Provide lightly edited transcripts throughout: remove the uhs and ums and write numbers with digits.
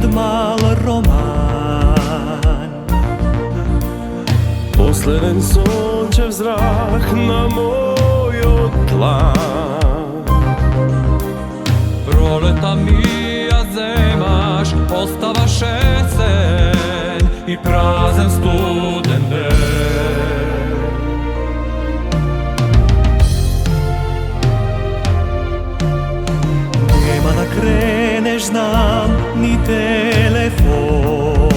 odmal roman. Posledен sončev zrak na mojo dlan. Proleta mija zemaš, ostavaš jesen i prazan studen den. Nema da kreneš, znam, ni telefon.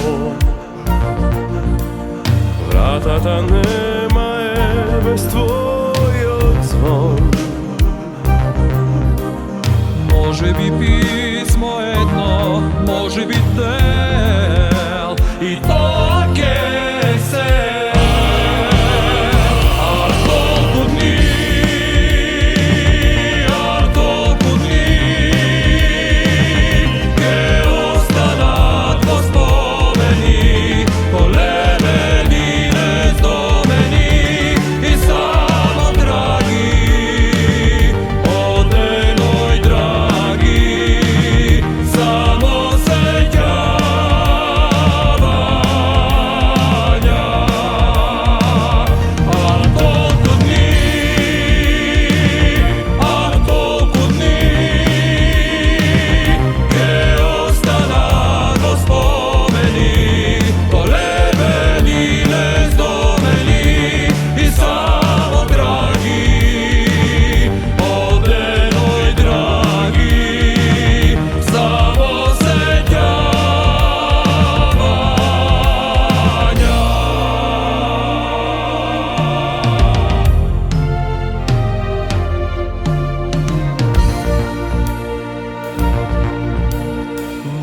Vratata nema je bez tvojog zvon. Može bi pismo jedno, može bi del i to kese. A toliko dni, ke ostanat ko spomeni, ko lemeni nezdomeni i samo dragi, odenoj dragi, samo sećavanja. Al toliko dni, ke ostanat ko spomeni, ko lemeni nezdomeni i samo dragi, odenoj dragi, samo sećavanja.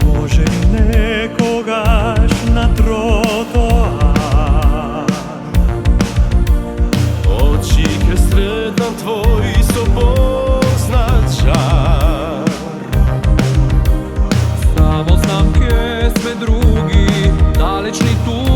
Može li nekogaš na trotoar? Oči ke sretan tvoj sobom značar. Samo znam ke sve drugi, dalečni tu